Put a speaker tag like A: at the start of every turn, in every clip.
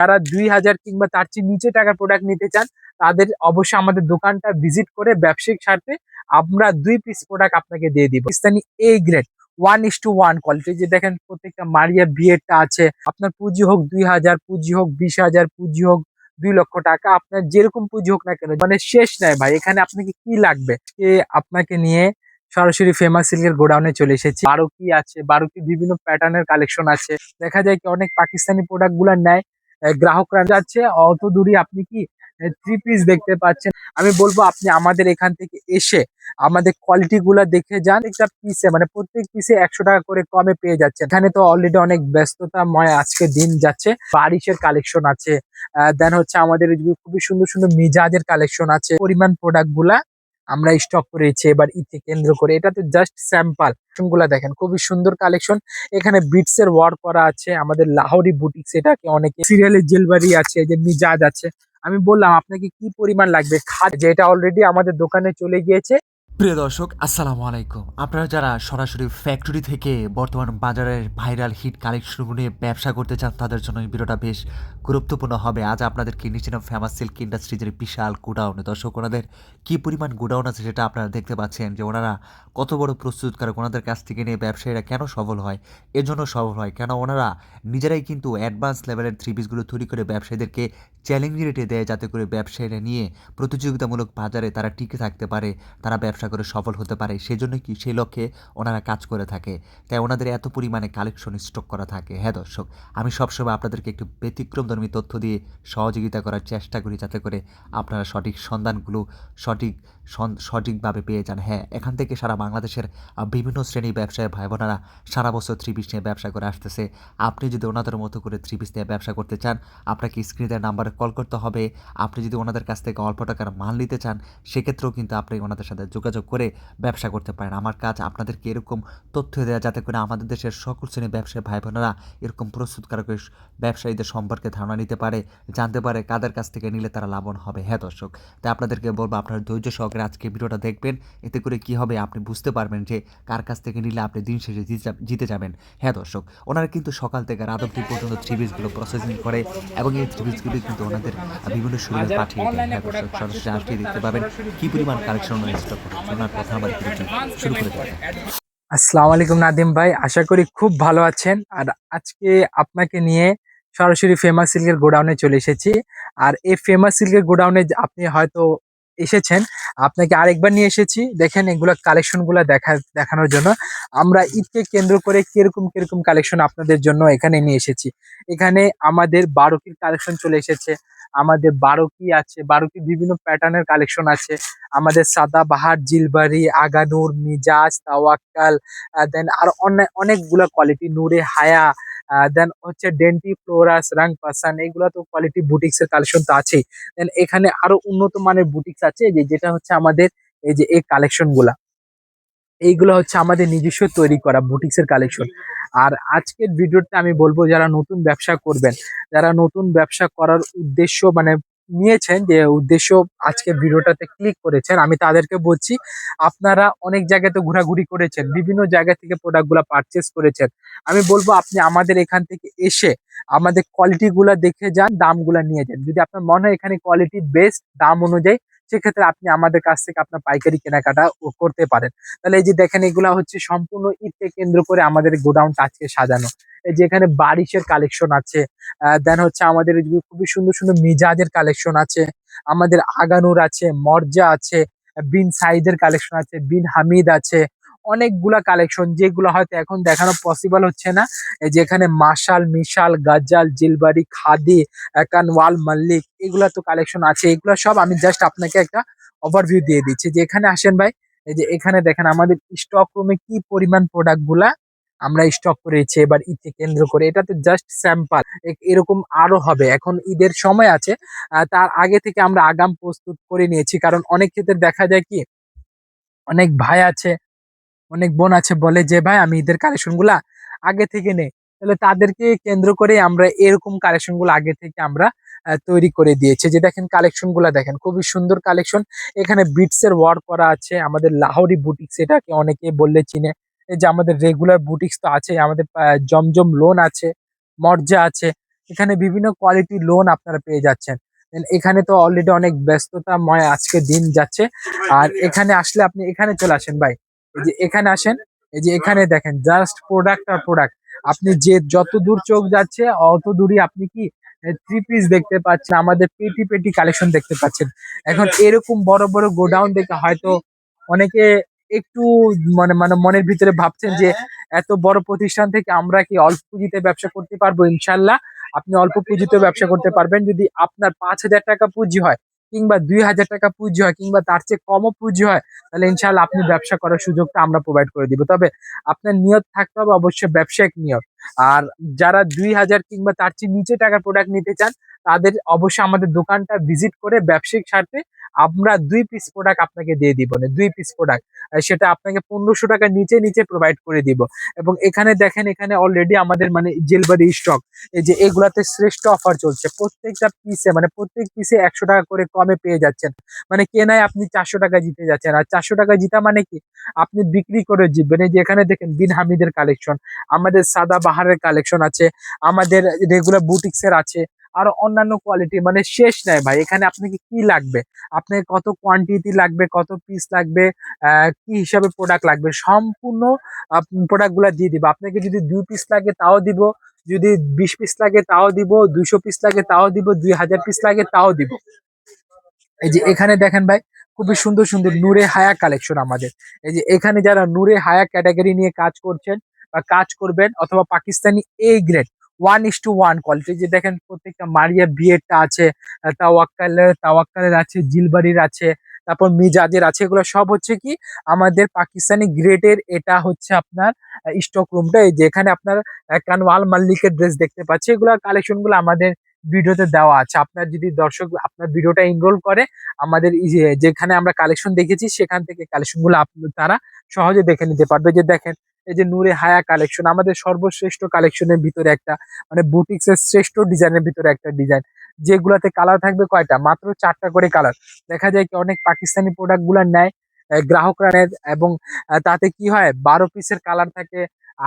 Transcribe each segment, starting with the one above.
A: যারা ২,০০০ কিংবা তার চেয়ে নিচে টাকার প্রোডাক্ট নিতে চান তাদের অবশ্যই আমাদের দোকানটা ভিজিট করে ব্যবসায়িক স্বার্থে আমরা ২ পিস প্রোডাক্ট আপনাকে দিয়ে দিব। পাকিস্তানি এ গ্রেড 1:1 কোয়ালিটি, যে দেখেন প্রত্যেকটা মারিয়া বিয়েরটা আছে। আপনার পুঁজি হোক ২,০০০, পুঁজি হোক ২০,০০০, পুঁজি হোক ২ লক্ষ টাকা, আপনার যেরকম পুঁজি হোক না কেন, মানে শেষ নাই ভাই। এখানে আপনাকে কি লাগবে আপনাকে নিয়ে সরাসরি ফেমাস সিল্কের গোডাউনে চলে এসেছি। বারোকি আছে, বারোকি বিভিন্ন প্যাটার্নের কালেকশন আছে। দেখা যায় কি অনেক পাকিস্তানি প্রোডাক্ট গুলা নেয়, গ্রাহকরা যাচ্ছে অত দূরই আপনি কি 3 পিস দেখতে পাচ্ছেন। আমি বলবো আপনি আমাদের এখান থেকে এসে আমাদের কোয়ালিটি গুলা দেখে যান। একটা পিসে মানে প্রত্যেক পিসে 100 টাকা করে কমে পেয়ে যাচ্ছে। এখানে তো অলরেডি অনেক ব্যস্ততাময় আজকে দিন যাচ্ছে। বারিশের কালেকশন আছে, দেন হচ্ছে আমাদের খুবই সুন্দর সুন্দর মিজাজের কালেকশন আছে। পরিমাণ প্রোডাক্ট গুলা আমরা স্টক করেছি এবার ঈদকে কেন্দ্র করে। এটা তো জাস্ট স্যাম্পল গুলা দেখেন, খুবই সুন্দর কালেকশন। এখানে বিটস এর ওয়ার্ক করা আছে, আমাদের লাহোরি বুটিক্স, এটাকে অনেকে সিরিয়ালের জুয়েলারি আছে, এই যে মিজাজ আছে। আমি বললাম আপনাকে কি পরিমাণ লাগবে, যেটা অলরেডি আমাদের দোকানে চলে গিয়েছে।
B: প্রিয় দর্শক আসসালামু আলাইকুম। আপনারা যারা সরাসরি ফ্যাক্টরি থেকে বর্তমান বাজারের ভাইরাল হিট কালেকশনগুলো নিয়ে ব্যবসা করতে চান তাদের জন্য এই ভিডিওটা বেশ গুরুত্বপূর্ণ হবে। আজ আপনাদেরকে নিয়েছিলাম ফেমাস সিল্ক ইন্ডাস্ট্রিজের বিশাল গোডাউনে। দর্শক ওনাদের কী পরিমাণ গোডাউন আছে সেটা আপনারা দেখতে পাচ্ছেন, যে ওনারা কত বড় প্রস্তুতকারক। ওনাদের কাছ থেকে নিয়ে ব্যবসায়ীরা কেন সফল হয়, এজন্য সফল হয় কেন ওনারা নিজেরাই কিন্তু অ্যাডভান্স লেভেলের থ্রি পিসগুলো তৈরি করে ব্যবসায়ীদেরকে চ্যালেঞ্জ রেটে দেয়, যাতে করে ব্যবসায়ীরা নিয়ে প্রতিযোগিতামূলক বাজারে তারা টিকে থাকতে পারে, তারা ব্যবসা করে সফল হতে পারে। সেজন্য কি সেই লক্ষ্যে ওনারা কাজ করে থাকে, তাই ওনাদের এত পরিমাণে কালেকশন স্টক করা থাকে। হ্যাঁ দর্শক, আমি সবসময় আপনাদেরকে একটু ব্যতিক্রমধর্মী তথ্য দিয়ে সহযোগিতা করার চেষ্টা করি, যাতে করে আপনারা সঠিক সন্ধানগুলো সঠিকভাবে পেয়ে যান। হ্যাঁ, এখান থেকে সারা বাংলাদেশের বিভিন্ন শ্রেণী ব্যবসায়ী ভাই বোনেরা সারা বছর থ্রি পিস নিয়ে ব্যবসা করে আসতেছে। আপনি যদি ওনাদের মতো করে থ্রি পিস নিয়ে ব্যবসা করতে চান, আপনাকে স্ক্রিনের নাম্বারে কল করতে হবে। আপনি যদি ওনাদের কাছ থেকে অল্প টাকার মাল নিতে চান, সেক্ষেত্রেও কিন্তু আপনি ওনাদের সাথে যোগাযোগ করে ব্যবসা করতে পারেন। আমার কাজ আপনাদেরকে এরকম তথ্য দেওয়া, যাতে করে আমাদের দেশের সকল শ্রেণীর ব্যবসায়ী ভাই বোনেরা এরকম প্রস্তুতকারক ব্যবসায়ীদের সম্পর্কে ধারণা নিতে পারে, জানতে পারে কাদের কাছ থেকে নিলে তারা লাভবান হবে। হ্যাঁ দর্শক, তাই আপনাদেরকে বলবো আপনারা ধৈর্য সহকারে আজকে ভিডিওটা দেখবেন। এতে করে কি হবে, আপনি বুঝতে পারবেন যে কার কাছ থেকে নিলে আপনি দিন শেষে জিতে যাবেন। হ্যাঁ দর্শক, ওনারা কিন্তু সকাল থেকে রাত অবধি পর্যন্ত থ্রি পিসগুলো প্রসেসিং করে এবং এই থ্রি পিসগুলি কিন্তু ওনাদের বিভিন্ন শোরুমে পাঠিয়ে দেয়। হ্যাঁ দর্শক, সরাসরি আসলে দেখতে পাবেন কি পরিমাণ কালেকশন স্টক করে। ওনার কথা আমার শুরু করে দেয়।
A: আসসালামু আলাইকুম নাদিম ভাই, আশা করি খুব ভালো আছেন। আর আজকে আপনাকে নিয়ে সরাসরি ফেমাস সিল্কের গোডাউনে চলে এসেছি। আর এই ফেমাস সিল্কের গোডাউনে আপনি হয়তো এসেছেন, আপনাকে আরেকবার নিয়ে এসেছি। দেখেন এগুলা কালেকশন গুলা দেখানোর জন্য। আমরা ঈদকে কেন্দ্র করে কিরকম কিরকম কালেকশন আপনাদের জন্য এখানে নিয়ে এসেছি। এখানে আমাদের বারোকির কালেকশন চলে এসেছে, আমাদের বারোকি আছে, বারোকি বিভিন্ন প্যাটার্নের কালেকশন আছে। আমাদের সাদাবাহার, জিলবারি, আগানুর, মিজাজ, তাওয়াক্কাল, দেন আর অনেকগুলা কোয়ালিটি, নূরে হায়া, দেন হচ্ছে ডেন্টি ফ্লোরাস, রাং পাসান, এইগুলা তো কোয়ালিটি বুটিক্স এর কালেকশন তো আছেই। দেন এখানে আরো উন্নত মানের বুটিক্স আছে, যেটা হচ্ছে আমাদের এই যে এই কালেকশন গুলা, এইগুলো হচ্ছে আমাদের নিজস্ব তৈরি করা বুটিক্স এর কালেকশন। আর আজকের ভিডিওতে আমি বলবো যারা নতুন ব্যবসা করবেন, যারা নতুন ব্যবসা করার উদ্দেশ্য মানে নিয়েছেন, যে উদ্দেশ্য আজকে ভিডিওটাতে ক্লিক করেছেন, আমি তাদেরকে বলছি আপনারা অনেক জায়গাতে ঘোরাঘুরি করেছেন, বিভিন্ন জায়গা থেকে প্রোডাক্ট গুলা পারচেস করেছেন। আমি বলবো আপনি আমাদের এখান থেকে এসে আমাদের কোয়ালিটি গুলা দেখে যান, দামগুলা নিয়ে যান। যদি আপনার মনে হয় এখানে কোয়ালিটি বেস্ট, দাম অনুযায়ী, সেক্ষেত্রে আপনি আমাদের কাছ থেকে আপনার পাইকারি কেনাকাটা করতে পারেন। তাহলে এই যে দেখেন এগুলা হচ্ছে সম্পূর্ণ ঈদকে কেন্দ্র করে আমাদের গোডাউনটা আজকে সাজানো। এই যে এখানে বারিশের কালেকশন আছে, দেন হচ্ছে আমাদের এদিকে খুবই সুন্দর সুন্দর মিজাজের কালেকশন আছে, আমাদের আগানুর আছে, মর্জা আছে, বিন সাইদের কালেকশন আছে, বিন হামিদ আছে। অনেকগুলা কালেকশন যেগুলো হয়তো এখন দেখানো পসিবল হচ্ছে না। এই যে এখানে মাশাল, মিশাল, গাজাল, জিলবারি, খাদি, কানওয়াল, মল্লিক, এগুলা তো কালেকশন আছে। এগুলা সব আমি জাস্ট আপনাকে একটা ওভারভিউ দিয়ে দিচ্ছি, যে এখানে আসেন ভাই। এই যে এখানে দেখেন আমাদের স্টক রুমে কি পরিমাণ প্রোডাক্ট গুলা আমরা স্টক করেছি এবার ঈদকে কেন্দ্র করে। এটা তো জাস্ট স্যাম্পল, এরকম আরো হবে। এখন ঈদের সময় আছে, তার আগে থেকে আমরা আগাম প্রস্তুত করে নিয়েছি। কারণ অনেক ক্ষেত্রে দেখা যায় কি অনেক ভাই আছে, অনেক বোন আছে, বলে যে ভাই আমি ঈদের কালেকশন গুলা আগে থেকে নেই। তাহলে তাদেরকে কেন্দ্র করে আমরা এরকম কালেকশন গুলো আগে থেকে আমরা তৈরি করে দিয়েছি। যে দেখেন কালেকশন গুলা দেখেন, খুবই সুন্দর কালেকশন। এখানে বিটস এর ওয়ার্ক করা আছে, আমাদের লাহোরি বুটিক্স, এটাকে অনেকে বললে চিনে। এই যে আমাদের রেগুলার বুটিক্স তো আছে, আমাদের জমজম লোন আছে, মর্জা আছে। এখানে বিভিন্ন কোয়ালিটি লোন আপনারা পেয়ে যাচ্ছেন। এখানে তো অলরেডি অনেক ব্যস্ততাময় আজকে দিন যাচ্ছে। আর এখানে আসলে আপনি এখানে চলে আসেন ভাই, এই যে এখানে আসেন, এই যে এখানে দেখেন জাস্ট প্রোডাক্ট আর প্রোডাক্ট। আপনি যে যত দূর চোখ যাচ্ছে অত দূরই আপনি কি থ্রি পিস দেখতে পাচ্ছেন, আমাদের পেটি পেটি কালেকশন দেখতে পাচ্ছেন। এখন এরকম বড় বড় গোডাউন দেখে হয়তো অনেকে একটু মানে মানে মনের ভিতরে ভাবছেন যে এত বড় প্রতিষ্ঠান থেকে আমরা কি অল্প পুঁজিতে ব্যবসা করতে পারবো? ইনশাল্লাহ আপনি অল্প পুঁজিতে ব্যবসা করতে পারবেন। যদি আপনার 5,000 টাকা পুঁজি হয়, কিংবা 2,000 টাকা পুঁজি হয়, কিংবা তার চেয়ে কমও পুঁজি হয়, তাহলে ইনশাল্লাহ আপনি ব্যবসা করার সুযোগটা আমরা প্রোভাইড করে দিব। তবে আপনার নিয়ত থাকতে হবে অবশ্যই ব্যবসায়িক নিয়ত। আর যারা 2,000 কিংবা তার চেয়ে নিচে টাকার প্রোডাক্ট নিতে চান, তাদের অবশ্যই আমাদের দোকানটা ভিজিট করে ব্যবসায়িক স্বার্থে আমরা 2 পিস প্রোডাক্ট আপনাকে দিয়ে দিব, না 2 পিস প্রোডাক্ট সেটা আপনাকে 1500 টাকা নিচে নিচে প্রোভাইড করে দিব। এবং এখানে দেখেন, এখানে অলরেডি আমাদের মানে জেলবারি স্টক, এই যে এগুলাতে শ্রেষ্ঠ অফার চলছে। প্রত্যেকটা পিসে মানে প্রত্যেক পিসে 100 টাকা করে কমে পেয়ে যাচ্ছেন। মানে কেনায় আপনি 400 টাকা জিতে যাচ্ছেন। আর 400 টাকা জিতা মানে কি, আপনি বিক্রি করে জিতবেন। এই যে এখানে দেখেন বিন হামিদের কালেকশন, আমাদের সাদা বাহারের কালেকশন আছে, আমাদের রেগুলার বুটিক্সের আছে, আরো অন্যান্য কোয়ালিটি মানে শেষ নাই ভাই। এখানে আপনাকে কি লাগবে, আপনার কত কোয়ান্টিটি লাগবে, কত পিস লাগবে, কি হিসাবে প্রোডাক্ট লাগবে, সম্পূর্ণ প্রোডাক্ট গুলা দিয়ে দিব। আপনাকে যদি 2 পিস লাগে তাও দিব, যদি 20 পিস লাগে তাও দিব, 200 পিস লাগে তাও দিব, 2,000 পিস লাগে তাও দিব। এই যে এখানে দেখেন ভাই, খুবই সুন্দর সুন্দর নূরে হায়া কালেকশন আমাদের। এই যে এখানে যারা নূরে হায়া ক্যাটাগরি নিয়ে কাজ করছেন বা কাজ করবেন, অথবা পাকিস্তানি এ গ্রেড 1:1 কোয়ালিটি, যে দেখেন প্রত্যেকটা মারিয়া বিয়েরটা আছে, তাওয়াক্কালের আছে, জিলবাড়ির আছে, তারপর মিজাজের আছে। এগুলো সব হচ্ছে কি আমাদের পাকিস্তানি গ্রেডের। এটা হচ্ছে আপনার স্টক রুমটা। এই যে এখানে আপনার কানওয়াল মাল্লিকের ড্রেস দেখতে পাচ্ছি, এগুলো কালেকশন গুলো আমাদের ভিডিওতে দেওয়া আছে। আপনার যদি দর্শক আপনার ভিডিওটা এনরোল করে, আমাদের যেখানে আমরা কালেকশন দেখেছি সেখান থেকে কালেকশন গুলো তারা সহজে দেখে নিতে পারবে। যে দেখেন, এই যে নূরে হায়া কালেকশন, আমাদের সর্বশ্রেষ্ঠ কালেকশনের ভিতরে একটা, মানে বুটিক্স এর শ্রেষ্ঠ ডিজাইনের ভিতরে একটা ডিজাইন, যেগুলাতে কালার থাকবে কয়টা, মাত্র 4টা করে কালার। দেখা যায় কি অনেক পাকিস্তানি প্রোডাক্ট গুলা নেয়, গ্রাহকরা নেয়, এবং তাতে কি হয় 12 পিসের কালার থাকে,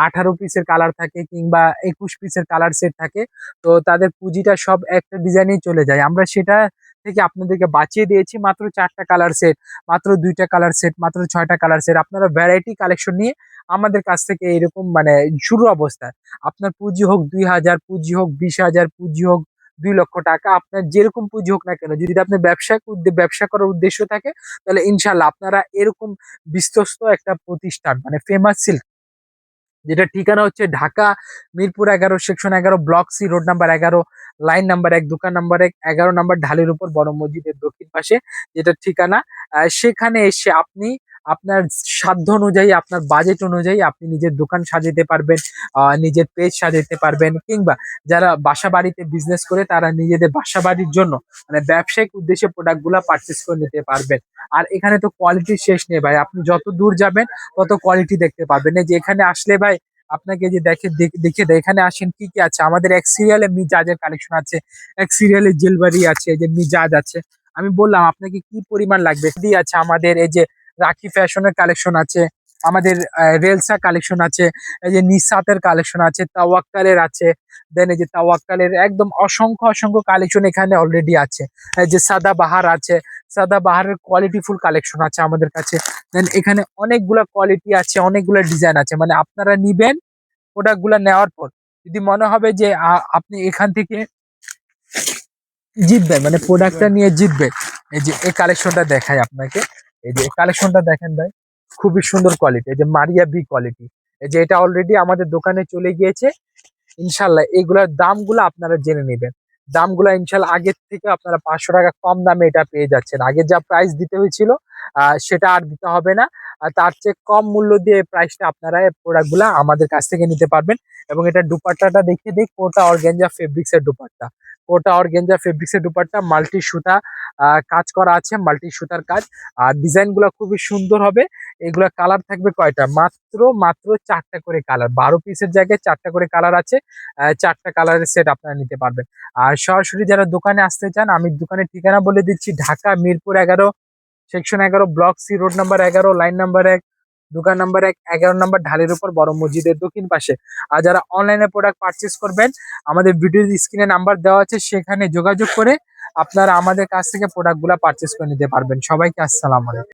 A: 18 পিসের কালার থাকে, কিংবা 21 পিসের কালার সেট থাকে। তো তাদের পুঁজিটা সব একটা ডিজাইনেই চলে যায়। আমরা সেটা থেকে আপনাদেরকে বাঁচিয়ে দিয়েছি মাত্র 4টা কালার সেট, মাত্র 2টা কালার সেট, মাত্র 6টা কালার সেট। আপনারা ভ্যারাইটি কালেকশন নিয়ে আমাদের কাছ থেকে এরকম মানে শুরু অবস্থায়, আপনার পুঁজি হোক 2,000, পুঁজি হোক 20,000, পুঁজি হোক 2 লক্ষ টাকা, আপনার যেরকম পুঁজি হোক না কেন, যদি আপনার ব্যবসা করার উদ্দেশ্য থাকে, তাহলে ইনশাল্লাহ আপনারা এরকম বিশ্বস্ত একটা প্রতিষ্ঠান মানে ফেমাস সিল্ক, যেটা ঠিকানা হচ্ছে Dhaka Mirpur 11, section 11, block C, road number 11, line number 1, দোকান নাম্বার 1, 11 নম্বর ঢালের উপর, বড় মসজিদের দক্ষিণ পাশে যেটা ঠিকানা। সেখানে এসে আপনি আপনার সাধ্য অনুযায়ী, আপনার বাজেট অনুযায়ী আপনি নিজের দোকান সাজাতে পারবেন, নিজের পেজ সাজাতে পারবেন, কিংবা যারা বাসা বাড়িতে বিজনেস করে তারা নিজেদের বাসা বাড়ির জন্য মানে ব্যবসায়িক উদ্দেশ্যে প্রোডাক্ট গুলা পারচেস করে নিতে পারবেন। আর এখানে তো কোয়ালিটির শেষ নেই ভাই, আপনি যত দূর যাবেন তত কোয়ালিটি দেখতে পাবেন। এই যে এখানে আসলে ভাই আপনাকে যে দেখে দেয়, এখানে আসেন কি কি আছে, আমাদের এক সিরিয়ালে মিজাজের কালেকশন আছে, এক সিরিয়ালে জুয়েলারি আছে, এই যে মিজাজ আছে। আমি বললাম আপনাকে কি পরিমাণ লাগবে দিয়ে আছে। আমাদের এই যে রাখি ফ্যাশনের কালেকশন আছে, আমাদের রেলসা কালেকশন আছে, এই যে নিসাতের কালেকশন আছে, তাওয়াক্কালের আছে। দেন এই যে তাওয়াক্কালের একদম অসংখ্য অসংখ্য কালেকশন এখানে অলরেডি আছে। এই যে সাদা বাহার আছে, সাদা বাহারের কোয়ালিটিফুল কালেকশন আছে আমাদের কাছে। দেন এখানে অনেকগুলা কোয়ালিটি আছে, অনেকগুলা ডিজাইন আছে। মানে আপনারা নিবেন, প্রোডাক্ট গুলা নেওয়ার পর যদি মনে হবে যে আপনি এখান থেকে জিতবেন, মানে প্রোডাক্টটা নিয়ে জিতবেন, এই যে এই কালেকশনটা দেখাই আপনাকে। এই যে কালেকশনটা দেখেন ভাই, খুবই সুন্দর কোয়ালিটি, এই যে মারিয়া বি কোয়ালিটি। এই যে এটা অলরেডি আমাদের দোকানে চলে গিয়েছে। ইনশাল্লাহ এগুলার দামগুলো আপনারা জেনে নেবেন। দামগুলো ইনশাল্লাহ আগের থেকে আপনারা 500 টাকা কম দামে এটা পেয়ে যাচ্ছেন। আগে যা প্রাইস দিতে হয়েছিল সেটা আর দিতে হবে না। আর তার চেয়ে কম মূল্য দিয়ে প্রাইসটা আপনারা প্রোডাক্ট গুলা আমাদের কাছ থেকে নিতে পারবেন। এবং এটা দুপাট্টাটা দেখে দিই, কোটা অর্গানজা ফেব্রিক্স এর দুপাট্টা, কোটা অর্গানজা ফেব্রিক্স এর দুপাট্টা, মাল্টি সুতা কাজ করা আছে, মাল্টি সুতার কাজ। আর ডিজাইন গুলা খুবই সুন্দর হবে। এগুলা কালার থাকবে কয়টা, মাত্র মাত্র 4টা করে কালার, 12 পিসের জায়গায় 4টা করে কালার আছে। 4টা কালারের সেট আপনারা নিতে পারবেন। আর সরাসরি যারা দোকানে আসতে চান, আমি দোকানের ঠিকানা বলে দিচ্ছি, Dhaka Mirpur 11, section 11, block C, road number 11, line number 1, দোকান নাম্বার 11 নম্বর ঢালের উপর বড় মসজিদের দক্ষিণ পাশে। আর যারা অনলাইনে প্রোডাক্ট পারচেজ করবেন, আমাদের ভিডিওর স্ক্রিনে নাম্বার দেওয়া আছে, সেখানে যোগাযোগ করে আপনারা আমাদের কাছ থেকে প্রোডাক্টগুলো পারচেজ করে নিতে পারবেন। সবাইকে আসসালামু আলাইকুম।